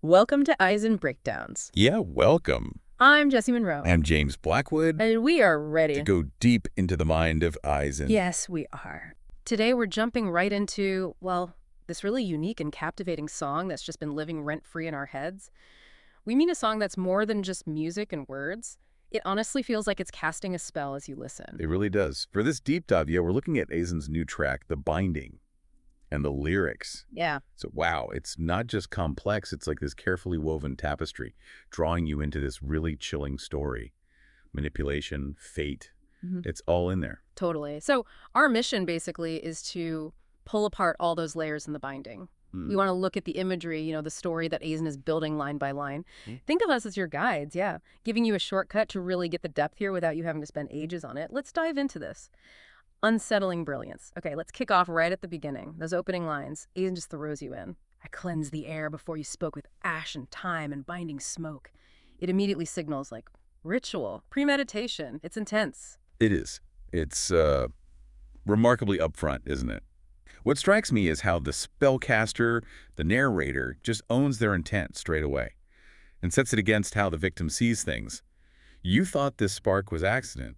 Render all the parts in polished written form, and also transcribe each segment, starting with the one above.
Welcome to AIZN Breakdowns. Yeah, welcome. I'm Jessie Monroe. I'm James Blackwood And we are to ready. go deep into the mind of AIZN. Yes, we are. Today we're jumping right into, well, this really unique and captivating song that's just been living rent-free in our heads. We mean a song that's more than just music and words. It honestly feels like it's casting a spell as you listen. It really does. For this deep dive, we're looking at AIZN's new track, The Binding, and the lyrics. Yeah. So, wow, it's not just complex, it's like this carefully woven tapestry, drawing you into this really chilling story. Manipulation, fate, it's all in there. Totally. So our mission basically is to pull apart all those layers in the binding. We want to look at the imagery, the story that AIZN is building line by line. Think of us as your guides, giving you a shortcut to really get the depth here without you having to spend ages on it. Let's dive into this. Unsettling brilliance. Okay, let's kick off right at the beginning. Those opening lines, AIZN just throws you in. I cleansed the air before you spoke with ash and time and binding smoke. It immediately signals like ritual, premeditation. It's intense. It is. It's remarkably upfront, isn't it? What strikes me is how the spellcaster, the narrator, just owns their intent straight away and sets it against how the victim sees things. You thought this spark was accident,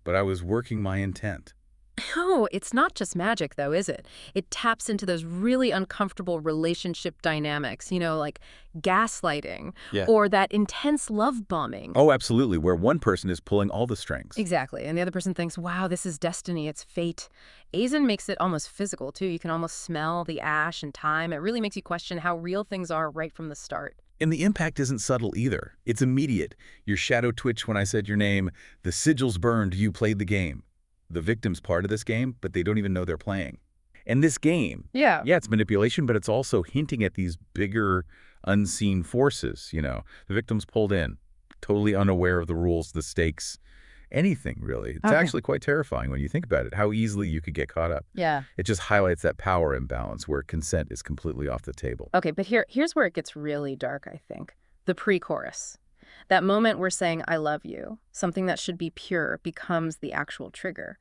but I was working my intent. No, it's not just magic, though, is it? It taps into those really uncomfortable relationship dynamics, like gaslighting or that intense love bombing. Oh, absolutely, where one person is pulling all the strings. Exactly. And the other person thinks, wow, this is destiny, it's fate. AIZN makes it almost physical, too. You can almost smell the ash and time. It really makes you question how real things are right from the start. And the impact isn't subtle either. It's immediate. Your shadow twitched when I said your name. The sigils burned. You played the game. The victim's part of this game, but they don't even know they're playing. And this game, it's manipulation, but it's also hinting at these bigger, unseen forces, The victim's pulled in, totally unaware of the rules, the stakes, anything, really. It's actually quite terrifying when you think about it, how easily you could get caught up. Yeah. It just highlights that power imbalance where consent is completely off the table. Okay, but here's where it gets really dark, I think. The pre-chorus. That moment we're saying, I love you, something that should be pure, becomes the actual trigger.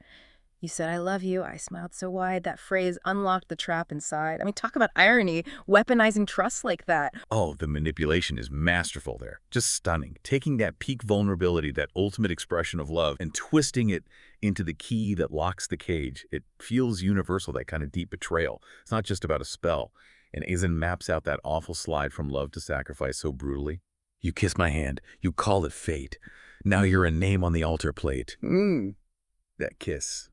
You said, I love you. I smiled so wide. That phrase unlocked the trap inside. I mean, talk about irony, weaponizing trust like that. Oh, the manipulation is masterful there. Just stunning. Taking that peak vulnerability, that ultimate expression of love, and twisting it into the key that locks the cage. It feels universal, that kind of deep betrayal. It's not just about a spell. And AIZN maps out that awful slide from love to sacrifice so brutally. You kiss my hand. You call it fate. Now you're a name on the altar plate. That kiss.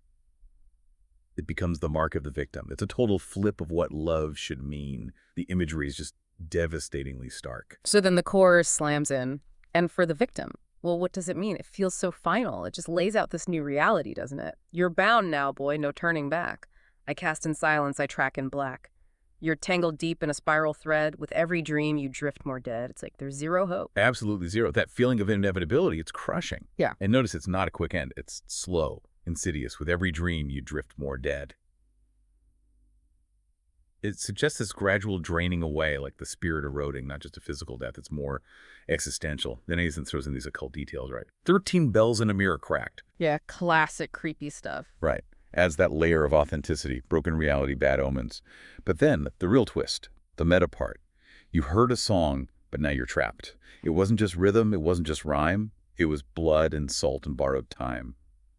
It becomes the mark of the victim. It's a total flip of what love should mean. The imagery is just devastatingly stark. So then the chorus slams in. And for the victim, well, what does it mean? It feels so final. It just lays out this new reality, doesn't it? You're bound now, boy, no turning back. I cast in silence, I track in black. You're tangled deep in a spiral thread. With every dream, you drift more dead. It's like there's zero hope. Absolutely zero. That feeling of inevitability, it's crushing. Yeah. And notice it's not a quick end. It's slow, insidious. With every dream, you drift more dead. It suggests this gradual draining away, like the spirit eroding, not just a physical death. It's more existential. Then AIZN throws in these occult details, right? 13 bells in a mirror cracked. Yeah, classic creepy stuff. Right. Adds that layer of authenticity, broken reality, bad omens. But then, the real twist, the meta part. You heard a song, but now you're trapped. It wasn't just rhythm, it wasn't just rhyme. It was blood and salt and borrowed time.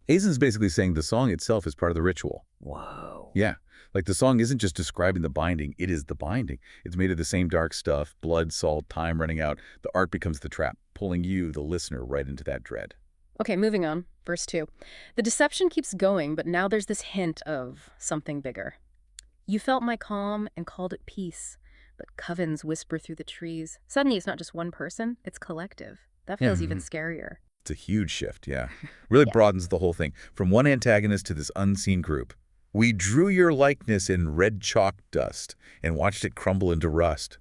AIZN's basically saying the song itself is part of the ritual. Whoa. Yeah. Like the song isn't just describing the binding, it is the binding. It's made of the same dark stuff, blood, salt, time running out. The art becomes the trap, pulling you, the listener, right into that dread. Okay, moving on. Verse 2. The deception keeps going, but now there's this hint of something bigger. You felt my calm and called it peace, but covens whisper through the trees. Suddenly, it's not just one person, it's collective. That feels even scarier. It's a huge shift, Really broadens the whole thing. From one antagonist to this unseen group. We drew your likeness in red chalk dust and watched it crumble into rust.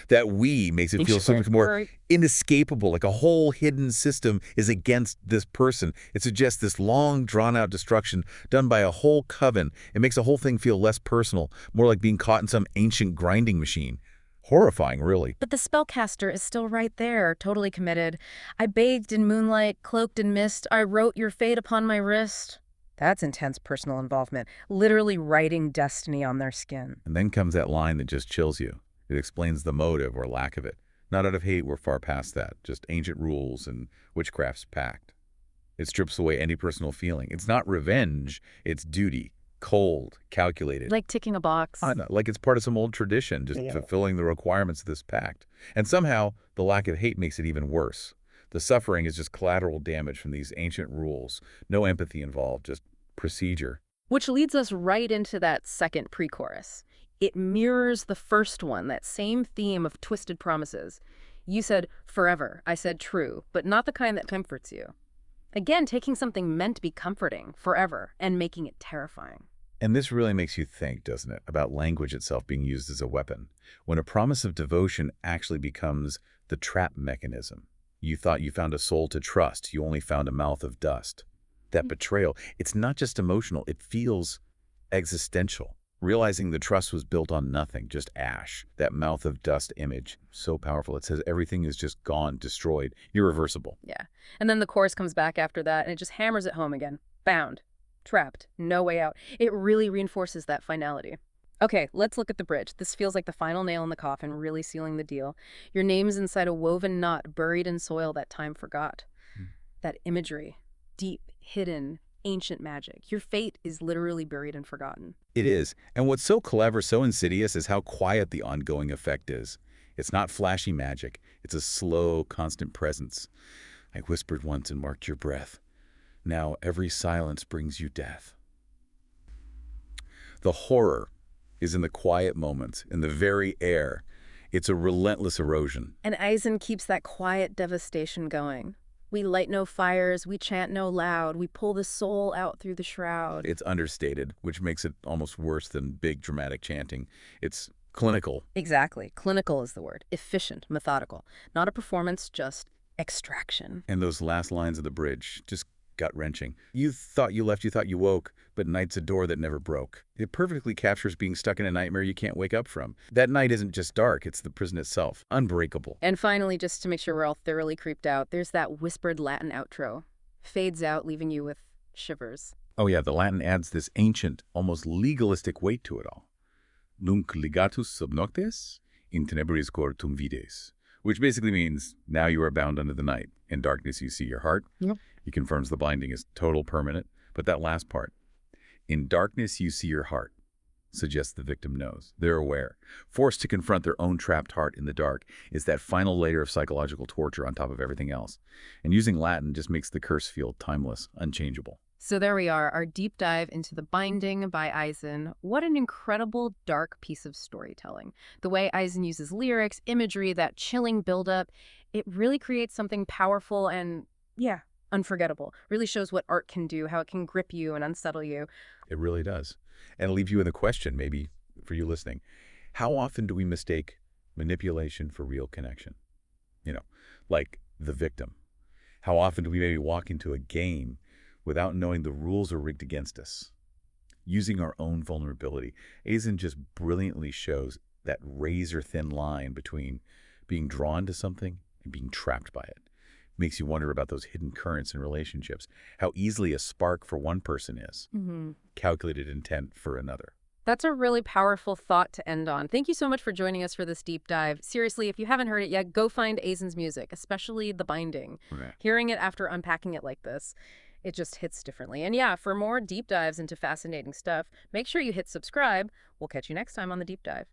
That we makes it feel so much more inescapable, like a whole hidden system is against this person. It suggests this long, drawn-out destruction done by a whole coven. It makes the whole thing feel less personal, more like being caught in some ancient grinding machine. Horrifying, really. But the spellcaster is still right there, totally committed. I bathed in moonlight, cloaked in mist. I wrote your fate upon my wrist. That's intense personal involvement, literally writing destiny on their skin. And then comes that line that just chills you. It explains the motive or lack of it. Not out of hate, we're far past that. Just ancient rules and witchcraft's pact. It strips away any personal feeling. It's not revenge, it's duty. Cold, calculated. Like ticking a box. I know, like it's part of some old tradition, just fulfilling the requirements of this pact. And somehow, the lack of hate makes it even worse. The suffering is just collateral damage from these ancient rules. No empathy involved, just procedure. Which leads us right into that second pre-chorus. It mirrors the first one, that same theme of twisted promises. You said forever, I said true, but not the kind that comforts you. Again, taking something meant to be comforting, forever, and making it terrifying. And this really makes you think, doesn't it, about language itself being used as a weapon. When a promise of devotion actually becomes the trap mechanism. You thought you found a soul to trust, you only found a mouth of dust. That betrayal, it's not just emotional, it feels existential. Realizing the trust was built on nothing, just ash. That mouth of dust image, so powerful. It says everything is just gone, destroyed, irreversible. Yeah. And then the chorus comes back after that, and it just hammers it home again. Bound. Trapped. No way out. It really reinforces that finality. Okay, let's look at the bridge. This feels like the final nail in the coffin, really sealing the deal. Your name's inside a woven knot, buried in soil that time forgot. That imagery. Deep, hidden, ancient magic. Your fate is literally buried and forgotten. It is. And what's so clever, so insidious, is how quiet the ongoing effect is. It's not flashy magic. It's a slow, constant presence. I whispered once and marked your breath. Now every silence brings you death. The horror is in the quiet moments, in the very air. It's a relentless erosion. And AIZN keeps that quiet devastation going. We light no fires, we chant no loud, we pull the soul out through the shroud. It's understated, which makes it almost worse than big dramatic chanting. It's clinical. Exactly. Clinical is the word. Efficient, methodical. Not a performance, just extraction. And those last lines of the bridge, just gut-wrenching. You thought you left, you thought you woke, but night's a door that never broke. It perfectly captures being stuck in a nightmare you can't wake up from. That night isn't just dark, it's the prison itself. Unbreakable. And finally, just to make sure we're all thoroughly creeped out, there's that whispered Latin outro. Fades out, leaving you with shivers. Oh yeah, the Latin adds this ancient, almost legalistic weight to it all. Nunc ligatus sub noctes, in tenebris cor tum vides. Which basically means, now you are bound under the night. In darkness you see your heart. Yep. He confirms the binding is total, permanent. But that last part, in darkness you see your heart, suggests the victim knows. They're aware. Forced to confront their own trapped heart in the dark is that final layer of psychological torture on top of everything else. And using Latin just makes the curse feel timeless, unchangeable. So there we are, our deep dive into The Binding by AIZN. What an incredible, dark piece of storytelling. The way AIZN uses lyrics, imagery, that chilling buildup, it really creates something powerful and, yeah, unforgettable. Really shows what art can do, how it can grip you and unsettle you. It really does. And leave you with a question, maybe, for you listening. How often do we mistake manipulation for real connection? You know, like the victim. How often do we maybe walk into a game without knowing the rules are rigged against us? Using our own vulnerability, AIZN just brilliantly shows that razor-thin line between being drawn to something and being trapped by it. Makes you wonder about those hidden currents in relationships, how easily a spark for one person is, calculated intent for another. That's a really powerful thought to end on. Thank you so much for joining us for this deep dive. Seriously, if you haven't heard it yet, go find AIZN's music, especially The Binding. Right. Hearing it after unpacking it like this, it just hits differently. And yeah, for more deep dives into fascinating stuff, make sure you hit subscribe. We'll catch you next time on The Deep Dive.